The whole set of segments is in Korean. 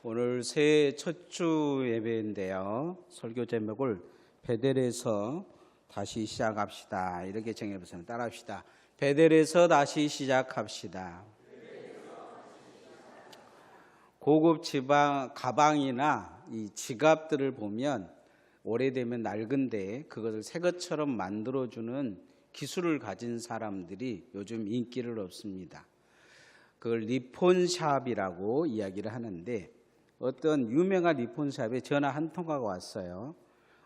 오늘 새해 첫 주 예배인데요. 설교 제목을 베델에서 다시 시작합시다. 이렇게 정해봤습니다. 따라합시다. 베델에서 다시 시작합시다. 고급 가방이나 이 지갑들을 보면 오래되면 낡은데 그것을 새 것처럼 만들어주는 기술을 가진 사람들이 요즘 인기를 얻습니다. 그걸 리폰샵이라고 이야기를 하는데, 어떤 유명한 리폰샵에 전화 한 통화가 왔어요.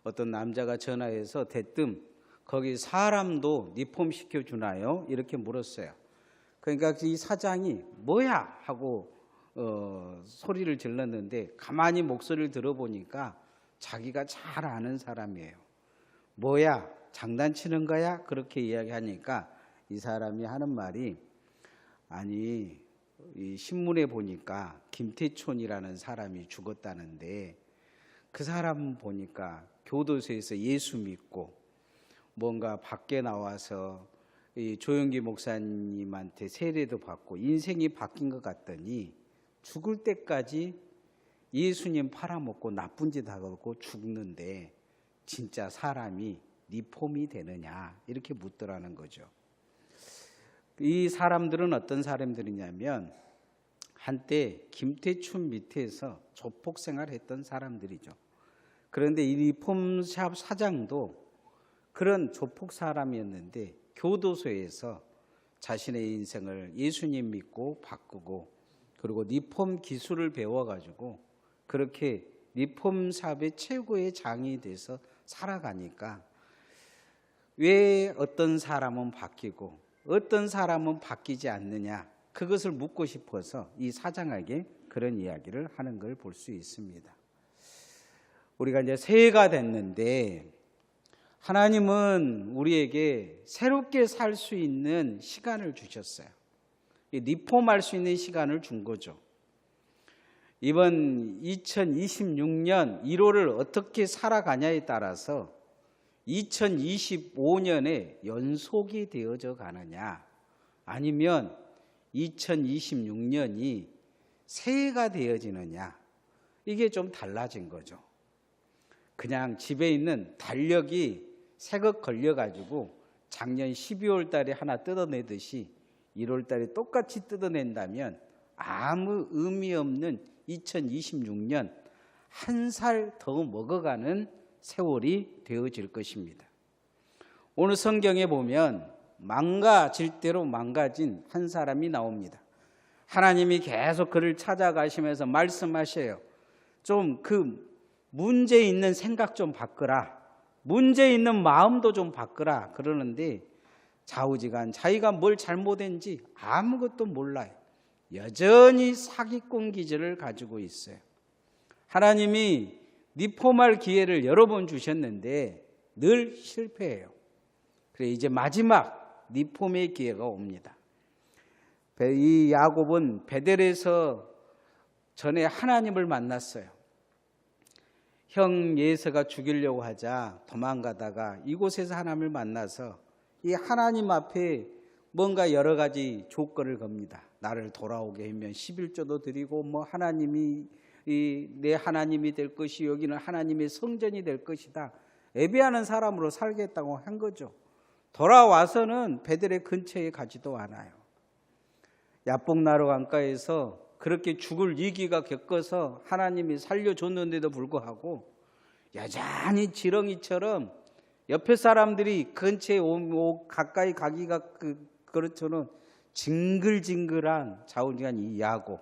어떤 남자가 전화해서 대뜸 거기 사람도 리폼 시켜주나요? 이렇게 물었어요. 그러니까 이 사장이 뭐야? 하고 소리를 질렀는데, 가만히 목소리를 들어보니까 자기가 잘 아는 사람이에요. 뭐야? 장난치는 거야? 그렇게 이야기하니까 이 사람이 하는 말이, 아니, 이 신문에 보니까 김태촌이라는 사람이 죽었다는데, 그 사람 보니까 교도소에서 예수 믿고 뭔가 밖에 나와서 이 조영기 목사님한테 세례도 받고 인생이 바뀐 것 같더니 죽을 때까지 예수님 팔아먹고 나쁜 짓 하고 죽는데 진짜 사람이 리폼이 되느냐, 이렇게 묻더라는 거죠. 이 사람들은 어떤 사람들이냐면 한때 김태춘 밑에서 조폭 생활했던 사람들이죠. 그런데 이 리폼샵 사장도 그런 조폭 사람이었는데 교도소에서 자신의 인생을 예수님 믿고 바꾸고, 그리고 리폼 기술을 배워가지고 그렇게 리폼샵의 최고의 장이 돼서 살아가니까 왜 어떤 사람은 바뀌고 어떤 사람은 바뀌지 않느냐, 그것을 묻고 싶어서 이 사장에게 그런 이야기를 하는 걸 볼 수 있습니다. 우리가 이제 새해가 됐는데 하나님은 우리에게 새롭게 살 수 있는 시간을 주셨어요. 리폼할 수 있는 시간을 준 거죠. 이번 2026년 1월을 어떻게 살아가냐에 따라서 2025년에 연속이 되어져 가느냐, 아니면 2026년이 새해가 되어지느냐, 이게 좀 달라진 거죠. 그냥 집에 있는 달력이 새것 걸려가지고 작년 12월 달에 하나 뜯어내듯이 1월 달에 똑같이 뜯어낸다면 아무 의미 없는 2026년 한 살 더 먹어가는 세월이 되어질 것입니다. 오늘 성경에 보면 망가질 대로 망가진 한 사람이 나옵니다. 하나님이 계속 그를 찾아가시면서 말씀하셔요. 좀 그 문제 있는 생각 좀 바꾸라, 문제 있는 마음도 좀 바꾸라 그러는데 좌우지간 자기가 뭘 잘못했는지 아무것도 몰라요. 여전히 사기꾼 기질을 가지고 있어요. 하나님이 리폼할 기회를 여러 번 주셨는데 늘 실패해요. 그래 이제 마지막 리폼의 기회가 옵니다. 이 야곱은 베델에서 전에 하나님을 만났어요. 형 예서가 죽이려고 하자 도망가다가 이곳에서 하나님을 만나서 이 하나님 앞에 뭔가 여러 가지 조건을 겁니다. 나를 돌아오게 하면 11조도 드리고, 뭐 하나님이 내 하나님이 될 것이, 여기는 하나님의 성전이 될 것이다, 예배하는 사람으로 살겠다고 한 거죠. 돌아와서는 베델의 근처에 가지도 않아요. 야복나루 강가에서 그렇게 죽을 위기가 겪어서 하나님이 살려줬는데도 불구하고 여전히 지렁이처럼 옆에 사람들이 근처에 가까이 가기가 그렇죠는 징글징글한 좌우지간 이 야곱,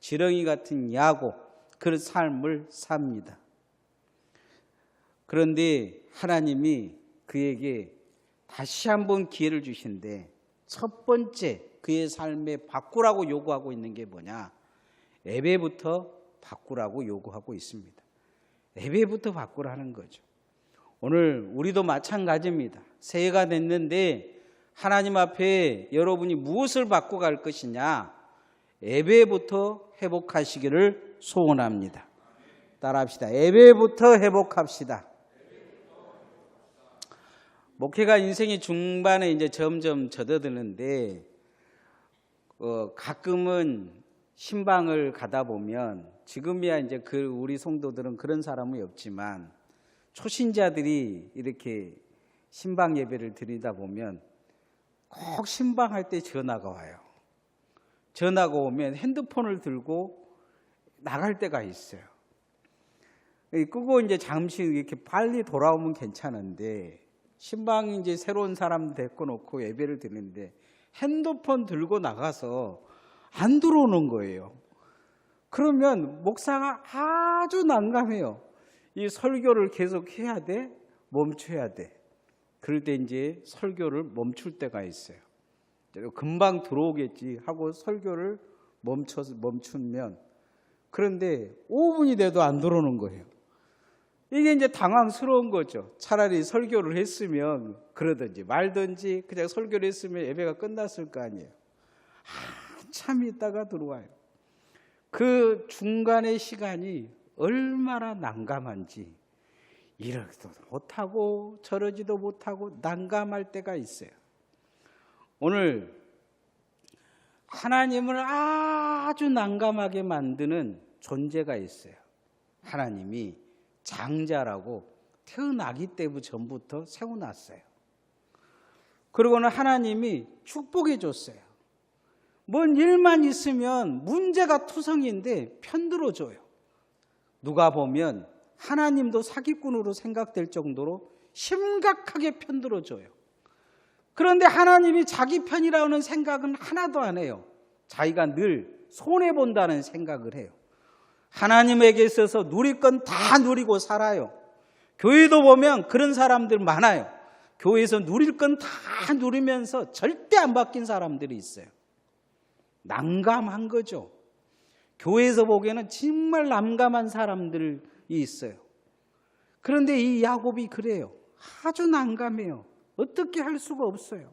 지렁이 같은 야곱, 그런 삶을 삽니다. 그런데 하나님이 그에게 다시 한번 기회를 주신데, 첫 번째 그의 삶에 바꾸라고 요구하고 있는 게 뭐냐? 예배부터 바꾸라고 요구하고 있습니다. 예배부터 바꾸라는 거죠. 오늘 우리도 마찬가지입니다. 새해가 됐는데 하나님 앞에 여러분이 무엇을 바꿔갈 것이냐? 예배부터 회복하시기를 소원합니다. 따라합시다. 예배부터 회복합시다. 목회가 인생의 중반에 이제 점점 젖어드는데 가끔은 신방을 가다 보면 지금이야 이제 우리 성도들은 그런 사람이 없지만 초신자들이 이렇게 신방 예배를 드리다 보면 꼭 신방할 때 전화가 와요. 전화가 오면 핸드폰을 들고 나갈 때가 있어요. 끄고 이제 잠시 이렇게 빨리 돌아오면 괜찮은데 신방이 이제 새로운 사람 데리고 놓고 예배를 드리는데 핸드폰 들고 나가서 안 들어오는 거예요. 그러면 목사가 아주 난감해요. 이 설교를 계속 해야 돼? 멈춰야 돼? 그럴 때 이제 설교를 멈출 때가 있어요. 금방 들어오겠지 하고 설교를 멈추면 그런데 5분이 돼도 안 들어오는 거예요. 이게 이제 당황스러운 거죠. 차라리 설교를 했으면 그러든지 말든지 그냥 설교를 했으면 예배가 끝났을 거 아니에요. 한참 있다가 들어와요. 그 중간의 시간이 얼마나 난감한지 이러지도 못하고 저러지도 못하고 난감할 때가 있어요. 오늘 하나님을 아주 난감하게 만드는 존재가 있어요. 하나님이 장자라고 태어나기 전부터 세워놨어요. 그리고는 하나님이 축복해 줬어요. 뭔 일만 있으면 문제가 투성인데 편들어줘요. 누가 보면 하나님도 사기꾼으로 생각될 정도로 심각하게 편들어줘요. 그런데 하나님이 자기 편이라는 생각은 하나도 안 해요. 자기가 늘 손해본다는 생각을 해요. 하나님에게 있어서 누릴 건 다 누리고 살아요. 교회도 보면 그런 사람들 많아요. 교회에서 누릴 건 다 누리면서 절대 안 바뀐 사람들이 있어요. 난감한 거죠. 교회에서 보기에는 정말 난감한 사람들이 있어요. 그런데 이 야곱이 그래요. 아주 난감해요. 어떻게 할 수가 없어요.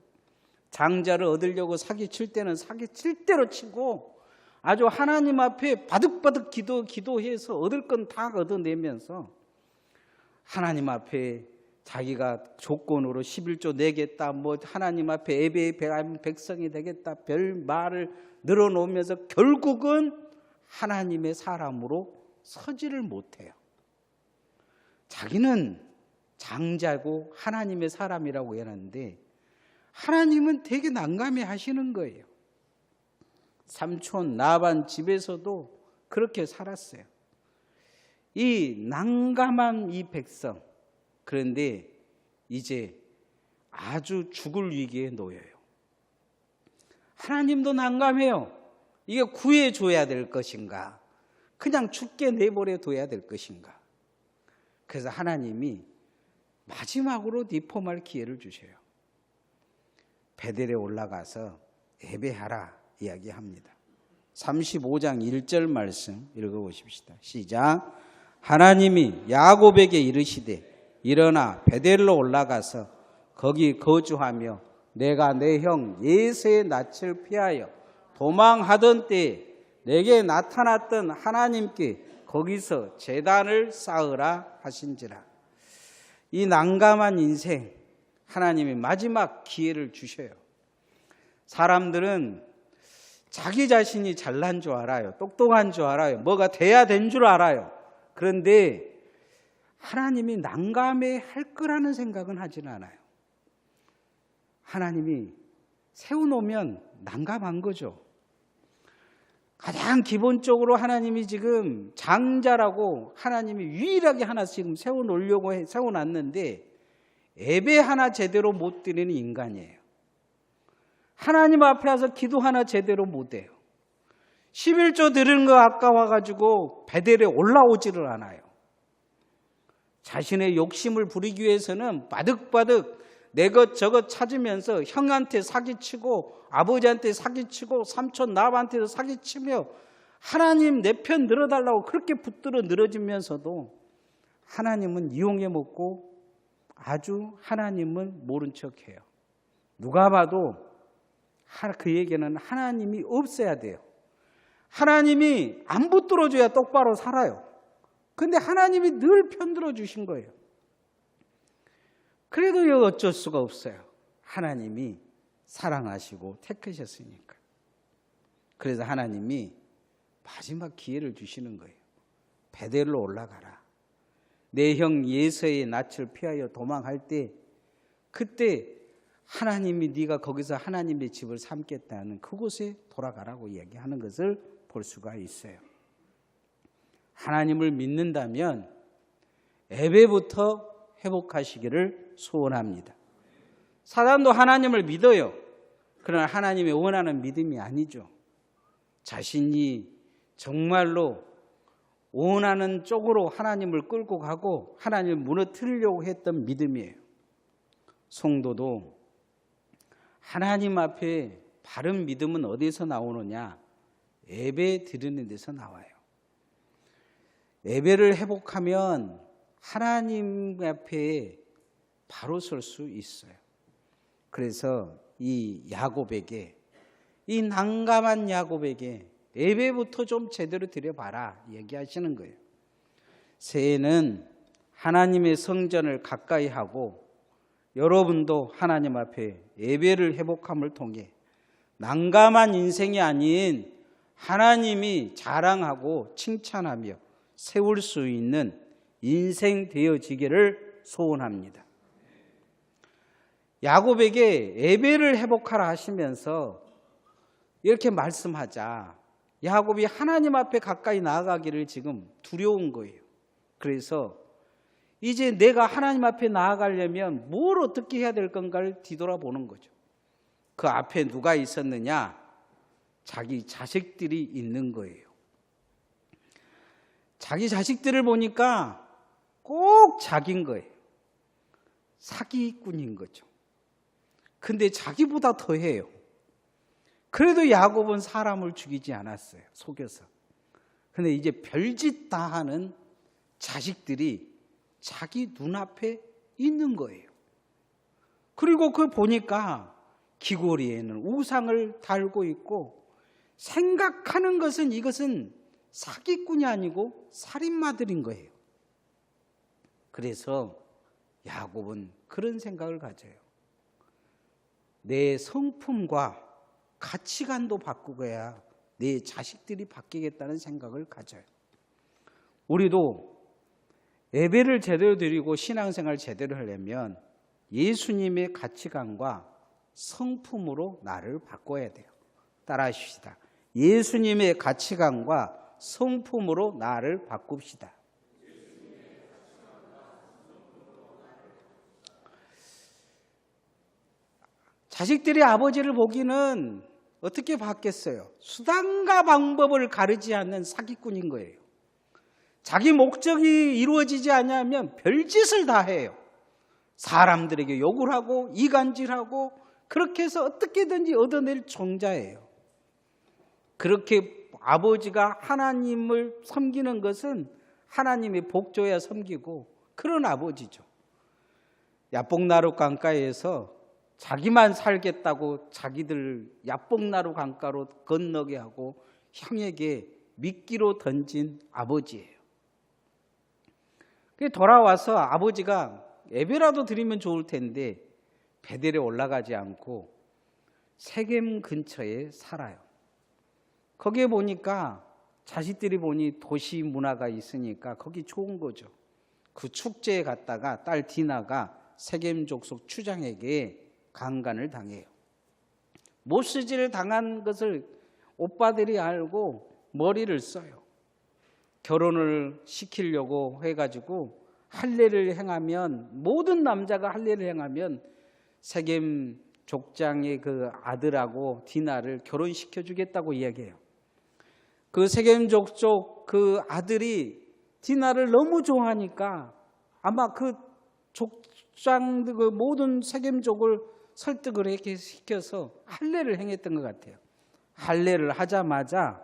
장자를 얻으려고 사기칠 때는 사기칠 대로 치고 아주 하나님 앞에 바득바득 기도해서 얻을 건 다 얻어내면서 하나님 앞에 자기가 조건으로 11조 내겠다, 뭐 하나님 앞에 예배의 백성이 되겠다, 별 말을 늘어놓으면서 결국은 하나님의 사람으로 서지를 못해요. 자기는 장자고 하나님의 사람이라고 해놨는데 하나님은 되게 난감해 하시는 거예요. 삼촌 라반 집에서도 그렇게 살았어요. 이 난감한 이 백성, 그런데 이제 아주 죽을 위기에 놓여요. 하나님도 난감해요. 이게 구해줘야 될 것인가, 그냥 죽게 내버려 둬야 될 것인가. 그래서 하나님이 마지막으로 리폼할 기회를 주셔요. 베델에 올라가서 예배하라 이야기합니다. 35장 1절 말씀 읽어보십시다. 시작. 하나님이 야곱에게 이르시되 일어나 베델로 올라가서 거기 거주하며 내가 내 형 예세의 낯을 피하여 도망하던 때에 내게 나타났던 하나님께 거기서 제단을 쌓으라 하신지라. 이 난감한 인생 하나님이 마지막 기회를 주셔요. 사람들은 자기 자신이 잘난 줄 알아요. 똑똑한 줄 알아요. 뭐가 돼야 된 줄 알아요. 그런데 하나님이 난감해 할 거라는 생각은 하진 않아요. 하나님이 세워놓으면 난감한 거죠. 가장 기본적으로 하나님이 지금 장자라고 하나님이 유일하게 하나 지금 세워놓으려고 세워놨는데 예배 하나 제대로 못 드리는 인간이에요. 하나님 앞에 와서 기도 하나 제대로 못 해요. 11조 드리는 거 아까워가지고 베델에 올라오지를 않아요. 자신의 욕심을 부리기 위해서는 바득바득 내 것 저것 찾으면서 형한테 사기치고 아버지한테 사기치고 삼촌 나한테도 사기치며 하나님 내 편 늘어달라고 그렇게 붙들어 늘어지면서도 하나님은 이용해 먹고 아주 하나님은 모른 척해요. 누가 봐도 그에게는 하나님이 없어야 돼요. 하나님이 안 붙들어줘야 똑바로 살아요. 근데 하나님이 늘 편들어 주신 거예요. 그래도 어쩔 수가 없어요. 하나님이 사랑하시고 택하셨으니까. 그래서 하나님이 마지막 기회를 주시는 거예요. 베델로 올라가라. 내 형 예서의 낯을 피하여 도망할 때 그때 하나님이 네가 거기서 하나님의 집을 삼겠다는 그곳에 돌아가라고 이야기하는 것을 볼 수가 있어요. 하나님을 믿는다면 예배부터 회복하시기를 소원합니다. 사단도 하나님을 믿어요. 그러나 하나님이 원하는 믿음이 아니죠. 자신이 정말로 원하는 쪽으로 하나님을 끌고 가고 하나님을 무너뜨리려고 했던 믿음이에요. 성도도 하나님 앞에 바른 믿음은 어디서 나오느냐? 예배 드리는 데서 나와요. 예배를 회복하면 하나님 앞에 바로 설 수 있어요. 그래서 이 야곱에게, 이 난감한 야곱에게 예배부터 좀 제대로 드려봐라 얘기하시는 거예요. 새해는 하나님의 성전을 가까이 하고 여러분도 하나님 앞에 예배를 회복함을 통해 난감한 인생이 아닌 하나님이 자랑하고 칭찬하며 세울 수 있는 인생 되어지기를 소원합니다. 야곱에게 예배를 회복하라 하시면서 이렇게 말씀하자 야곱이 하나님 앞에 가까이 나아가기를 지금 두려운 거예요. 그래서 이제 내가 하나님 앞에 나아가려면 뭘 어떻게 해야 될 건가를 뒤돌아보는 거죠. 그 앞에 누가 있었느냐? 자기 자식들이 있는 거예요. 자기 자식들을 보니까 꼭 자기인 거예요. 사기꾼인 거죠. 근데 자기보다 더해요. 그래도 야곱은 사람을 죽이지 않았어요. 속여서. 근데 이제 별짓 다 하는 자식들이 자기 눈앞에 있는 거예요. 그리고 그걸 보니까 귀걸이에는 우상을 달고 있고 생각하는 것은 이것은 사기꾼이 아니고 살인마들인 거예요. 그래서 야곱은 그런 생각을 가져요. 내 성품과 가치관도 바꾸어야 내 자식들이 바뀌겠다는 생각을 가져요. 우리도 예배를 제대로 드리고 신앙생활을 제대로 하려면 예수님의 가치관과 성품으로 나를 바꿔야 돼요. 따라하십시다. 예수님의 가치관과 성품으로 나를 바꿉시다. 자식들이 아버지를 보기는 어떻게 봤겠어요? 수단과 방법을 가르지 않는 사기꾼인 거예요. 자기 목적이 이루어지지 않으면 별짓을 다 해요. 사람들에게 욕을 하고 이간질하고 그렇게 해서 어떻게든지 얻어낼 종자예요. 그렇게 아버지가 하나님을 섬기는 것은 하나님의 복줘야 섬기고 그런 아버지죠. 야복나루 강가에서 자기만 살겠다고 자기들 야복나루 강가로 건너게 하고 형에게 미끼로 던진 아버지예요. 돌아와서 아버지가 예배라도 드리면 좋을 텐데 베델에 올라가지 않고 세겜 근처에 살아요. 거기에 보니까 자식들이 보니 도시 문화가 있으니까 거기 좋은 거죠. 그 축제에 갔다가 딸 디나가 세겜 족속 추장에게 강간을 당해요. 모스지를 당한 것을 오빠들이 알고 머리를 써요. 결혼을 시키려고 해가지고 할례를 행하면 모든 남자가 할례를 행하면 세겜 족장의 그 아들하고 디나를 결혼시켜주겠다고 이야기해요. 그 세겜 족속 그 아들이 디나를 너무 좋아하니까 아마 그 족장 그 모든 세겜족을 설득을 이렇게 시켜서 할례를 행했던 것 같아요. 할례를 하자마자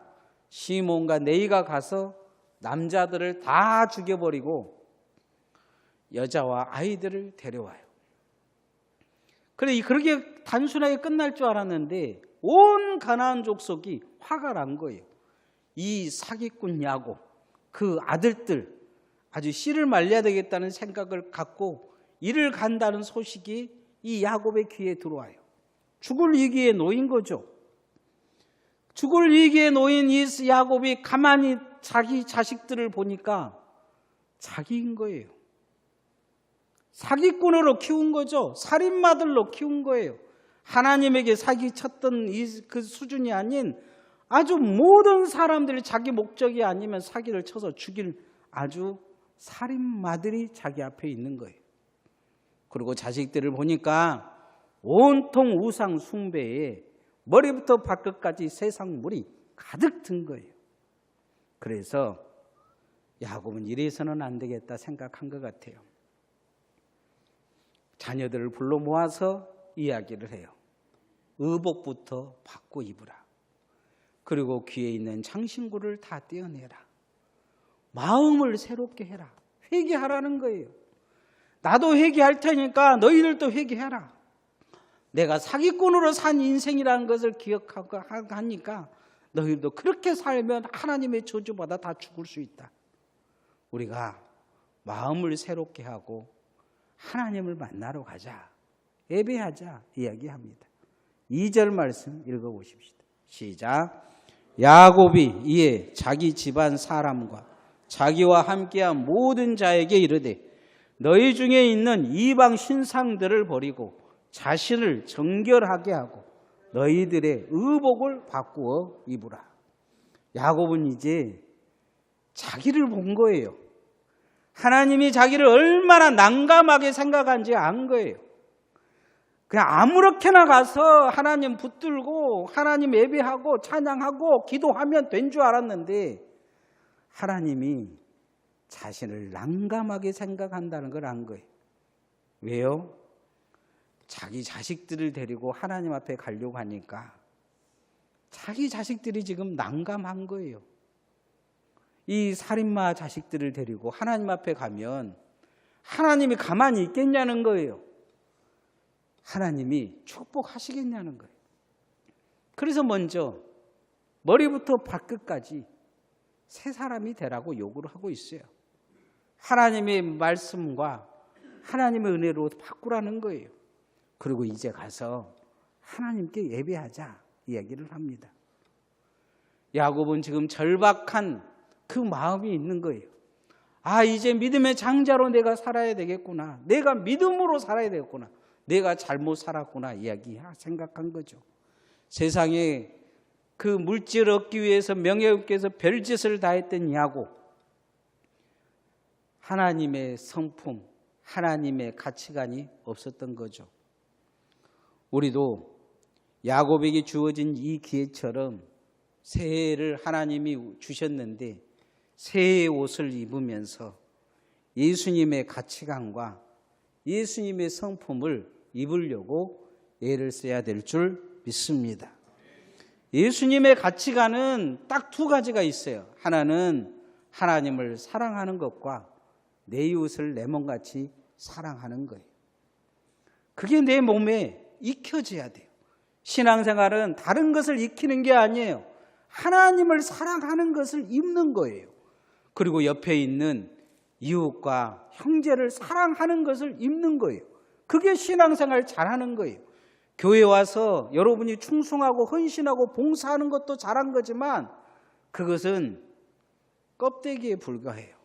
시몬과 네이가 가서 남자들을 다 죽여버리고 여자와 아이들을 데려와요. 그렇게 단순하게 끝날 줄 알았는데 온 가나안 족속이 화가 난 거예요. 이 사기꾼 야곱, 그 아들들 아주 씨를 말려야 되겠다는 생각을 갖고 이를 간다는 소식이 이 야곱의 귀에 들어와요. 죽을 위기에 놓인 거죠. 죽을 위기에 놓인 이 야곱이 가만히 자기 자식들을 보니까 자기인 거예요. 사기꾼으로 키운 거죠. 살인마들로 키운 거예요. 하나님에게 사기쳤던 그 수준이 아닌 아주 모든 사람들이 자기 목적이 아니면 사기를 쳐서 죽일 아주 살인마들이 자기 앞에 있는 거예요. 그리고 자식들을 보니까 온통 우상 숭배에 머리부터 발끝까지 세상 물이 가득 든 거예요. 그래서 야곱은 이래서는 안 되겠다 생각한 것 같아요. 자녀들을 불러 모아서 이야기를 해요. 의복부터 받고 입으라. 그리고 귀에 있는 장신구를 다 떼어내라. 마음을 새롭게 해라. 회개하라는 거예요. 나도 회개할 테니까 너희들도 회개해라. 내가 사기꾼으로 산 인생이라는 것을 기억하고 하니까 너희들도 그렇게 살면 하나님의 저주받아 다 죽을 수 있다. 우리가 마음을 새롭게 하고 하나님을 만나러 가자. 예배하자 이야기합니다. 2절 말씀 읽어보십시다. 시작. 야곱이 이에 자기 집안 사람과 자기와 함께한 모든 자에게 이르되 너희 중에 있는 이방 신상들을 버리고 자신을 정결하게 하고 너희들의 의복을 바꾸어 입으라. 야곱은 이제 자기를 본 거예요. 하나님이 자기를 얼마나 난감하게 생각한지 안 거예요. 그냥 아무렇게나 가서 하나님 붙들고 하나님 예배하고 찬양하고 기도하면 된 줄 알았는데 하나님이 자신을 난감하게 생각한다는 걸 안 거예요. 왜요? 자기 자식들을 데리고 하나님 앞에 가려고 하니까 자기 자식들이 지금 난감한 거예요. 이 살인마 자식들을 데리고 하나님 앞에 가면 하나님이 가만히 있겠냐는 거예요. 하나님이 축복하시겠냐는 거예요. 그래서 먼저 머리부터 발끝까지 새 사람이 되라고 요구를 하고 있어요. 하나님의 말씀과 하나님의 은혜로 바꾸라는 거예요. 그리고 이제 가서 하나님께 예배하자 이야기를 합니다. 야곱은 지금 절박한 그 마음이 있는 거예요. 아, 이제 믿음의 장자로 내가 살아야 되겠구나. 내가 믿음으로 살아야 되겠구나. 내가 잘못 살았구나 생각한 거죠. 세상에 그 물질을 얻기 위해서 명예 얻기 위해서 별짓을 다 했던 야곱. 하나님의 성품, 하나님의 가치관이 없었던 거죠. 우리도 야곱에게 주어진 이 기회처럼 새해를 하나님이 주셨는데 새해의 옷을 입으면서 예수님의 가치관과 예수님의 성품을 입으려고 애를 써야 될 줄 믿습니다. 예수님의 가치관은 딱 두 가지가 있어요. 하나는 하나님을 사랑하는 것과 내 이웃을 내 몸같이 사랑하는 거예요. 그게 내 몸에 익혀져야 돼요. 신앙생활은 다른 것을 익히는 게 아니에요. 하나님을 사랑하는 것을 입는 거예요. 그리고 옆에 있는 이웃과 형제를 사랑하는 것을 입는 거예요. 그게 신앙생활 잘하는 거예요. 교회 와서 여러분이 충성하고 헌신하고 봉사하는 것도 잘한 거지만 그것은 껍데기에 불과해요.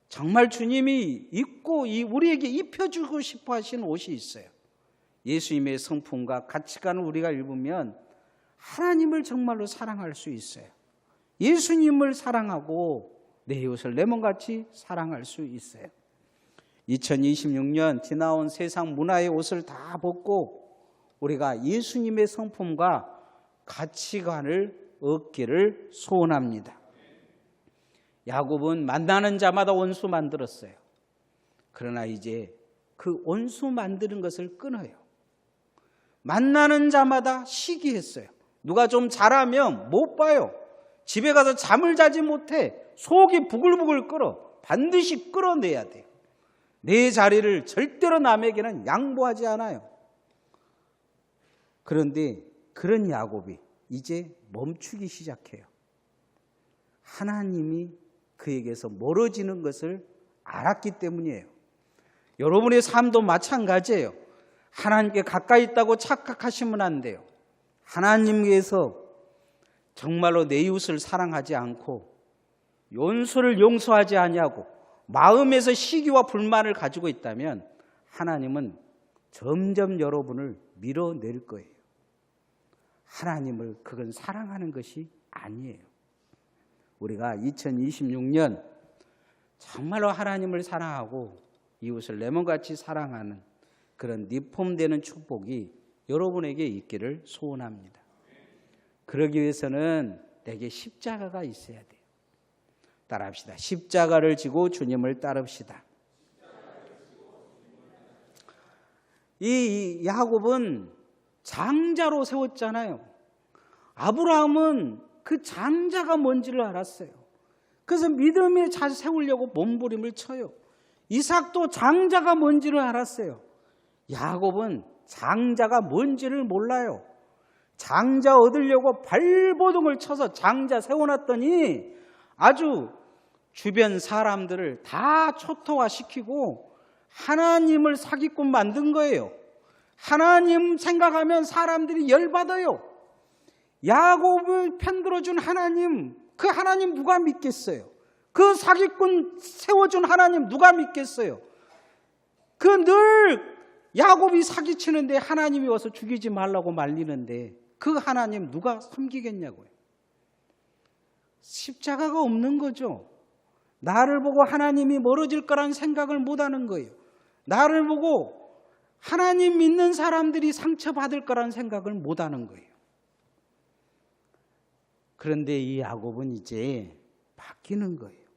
정말 주님이 입고 우리에게 입혀주고 싶어 하시는 옷이 있어요. 예수님의 성품과 가치관을 우리가 입으면 하나님을 정말로 사랑할 수 있어요. 예수님을 사랑하고 내 이웃을 내 몸같이 사랑할 수 있어요. 2026년 지나온 세상 문화의 옷을 다 벗고 우리가 예수님의 성품과 가치관을 얻기를 소원합니다. 야곱은 만나는 자마다 원수 만들었어요. 그러나 이제 그 원수 만드는 것을 끊어요. 만나는 자마다 시기했어요. 누가 좀 잘하면 못 봐요. 집에 가서 잠을 자지 못해. 속이 부글부글 끓어. 반드시 끌어내야 돼요. 내 자리를 절대로 남에게는 양보하지 않아요. 그런데 그런 야곱이 이제 멈추기 시작해요. 하나님이 그에게서 멀어지는 것을 알았기 때문이에요. 여러분의 삶도 마찬가지예요. 하나님께 가까이 있다고 착각하시면 안 돼요. 하나님께서 정말로 내 이웃을 사랑하지 않고 원수를 용서하지 아니하고 마음에서 시기와 불만을 가지고 있다면 하나님은 점점 여러분을 밀어낼 거예요. 하나님을 그건 사랑하는 것이 아니에요. 우리가 2026년 정말로 하나님을 사랑하고 이웃을 내 몸같이 사랑하는 그런 리폼되는 축복이 여러분에게 있기를 소원합니다. 그러기 위해서는 내게 십자가가 있어야 돼요. 따라합시다. 십자가를 지고 주님을 따릅시다. 이 야곱은 장자로 세웠잖아요. 아브라함은 그 장자가 뭔지를 알았어요. 그래서 믿음의 자 세우려고 몸부림을 쳐요. 이삭도 장자가 뭔지를 알았어요. 야곱은 장자가 뭔지를 몰라요. 장자 얻으려고 발버둥을 쳐서 장자 세워놨더니 아주 주변 사람들을 다 초토화시키고 하나님을 사기꾼 만든 거예요. 하나님 생각하면 사람들이 열받아요. 야곱을 편들어준 하나님, 그 하나님 누가 믿겠어요? 그 사기꾼 세워준 하나님 누가 믿겠어요? 그 늘 야곱이 사기치는데 하나님이 와서 죽이지 말라고 말리는데 그 하나님 누가 섬기겠냐고요. 십자가가 없는 거죠. 나를 보고 하나님이 멀어질 거라는 생각을 못하는 거예요. 나를 보고 하나님 믿는 사람들이 상처받을 거라는 생각을 못하는 거예요. 그런데 이 야곱은 이제 바뀌는 거예요.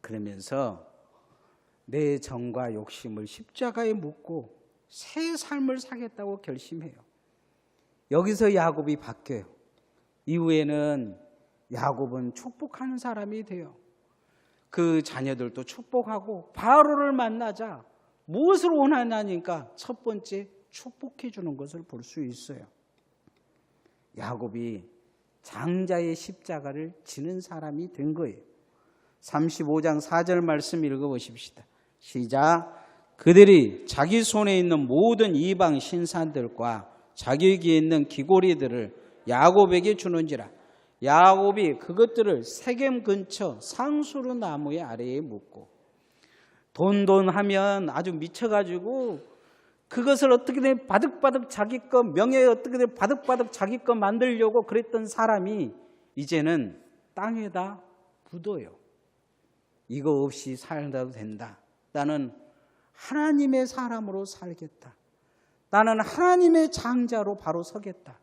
그러면서 내 정과 욕심을 십자가에 묻고 새 삶을 사겠다고 결심해요. 여기서 야곱이 바뀌어요. 이후에는 야곱은 축복하는 사람이 돼요. 그 자녀들도 축복하고 바로를 만나자 무엇을 원하냐니까 첫 번째 축복해 주는 것을 볼 수 있어요. 야곱이 장자의 십자가를 지는 사람이 된 거예요. 35장 4절 말씀 읽어보십시다. 시작. 그들이 자기 손에 있는 모든 이방 신산들과 자기에게 있는 귀고리들을 야곱에게 주는지라. 야곱이 그것들을 세겜 근처 상수르 나무의 아래에 묻고 돈 하면 아주 미쳐가지고 그것을 어떻게든 바득바득 자기 것, 명예에 어떻게든 바득바득 자기 것 만들려고 그랬던 사람이 이제는 땅에다 묻어요. 이거 없이 살아도 된다. 나는 하나님의 사람으로 살겠다. 나는 하나님의 장자로 바로 서겠다.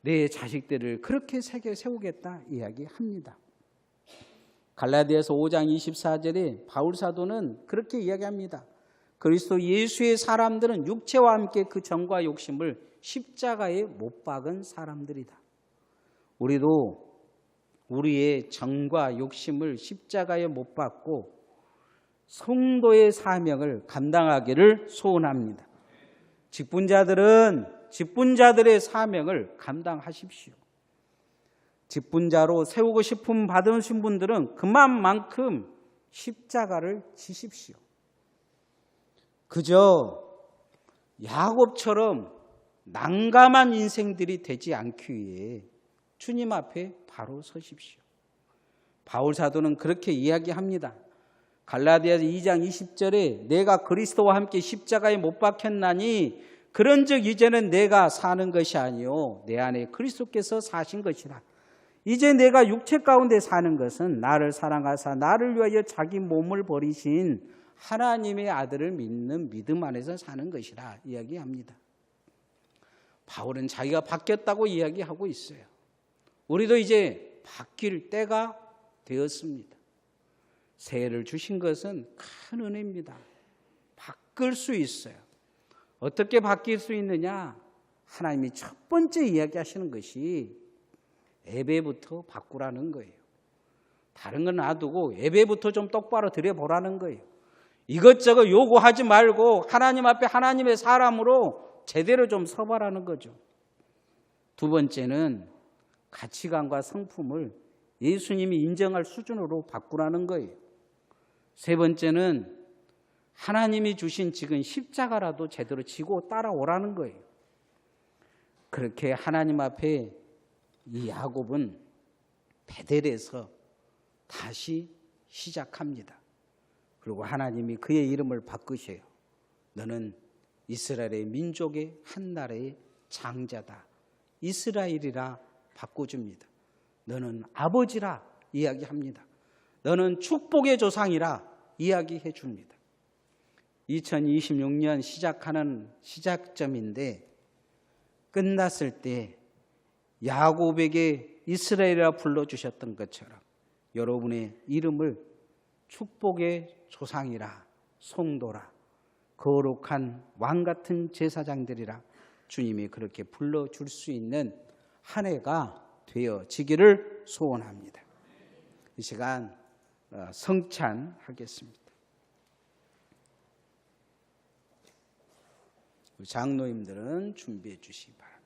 내 자식들을 그렇게 세우겠다 이야기합니다. 갈라디아서 5장 24절에 바울 사도는 그렇게 이야기합니다. 그리스도 예수의 사람들은 육체와 함께 그 정과 욕심을 십자가에 못 박은 사람들이다. 우리도 우리의 정과 욕심을 십자가에 못 박고 성도의 사명을 감당하기를 소원합니다. 직분자들의 사명을 감당하십시오. 직분자로 세우고 싶음 받으신 분들은 그만큼 십자가를 지십시오. 그저 야곱처럼 난감한 인생들이 되지 않기 위해 주님 앞에 바로 서십시오. 바울 사도는 그렇게 이야기합니다. 갈라디아서 2장 20절에 내가 그리스도와 함께 십자가에 못 박혔나니 그런즉 이제는 내가 사는 것이 아니요 내 안에 그리스도께서 사신 것이라. 이제 내가 육체 가운데 사는 것은 나를 사랑하사 나를 위하여 자기 몸을 버리신 하나님의 아들을 믿는 믿음 안에서 사는 것이라 이야기합니다. 바울은 자기가 바뀌었다고 이야기하고 있어요. 우리도 이제 바뀔 때가 되었습니다. 새해를 주신 것은 큰 은혜입니다. 바뀔 수 있어요. 어떻게 바뀔 수 있느냐? 하나님이 첫 번째 이야기하시는 것이 예배부터 바꾸라는 거예요. 다른 건 놔두고 예배부터 좀 똑바로 드려보라는 거예요. 이것저것 요구하지 말고 하나님 앞에 하나님의 사람으로 제대로 좀 서봐라는 거죠. 두 번째는 가치관과 성품을 예수님이 인정할 수준으로 바꾸라는 거예요. 세 번째는 하나님이 주신 지금 십자가라도 제대로 지고 따라오라는 거예요. 그렇게 하나님 앞에 이 야곱은 베델에서 다시 시작합니다. 그리고 하나님이 그의 이름을 바꾸셔요. 너는 이스라엘의 민족의 한 나라의 장자다. 이스라엘이라 바꿔줍니다. 너는 아버지라 이야기합니다. 너는 축복의 조상이라 이야기해 줍니다. 2026년 시작하는 시작점인데 끝났을 때 야곱에게 이스라엘이라 불러주셨던 것처럼 여러분의 이름을 축복의 조상이라, 성도라, 거룩한 왕같은 제사장들이라 주님이 그렇게 불러줄 수 있는 한 해가 되어지기를 소원합니다. 이 시간 성찬하겠습니다. 장로님들은 준비해 주시기 바랍니다.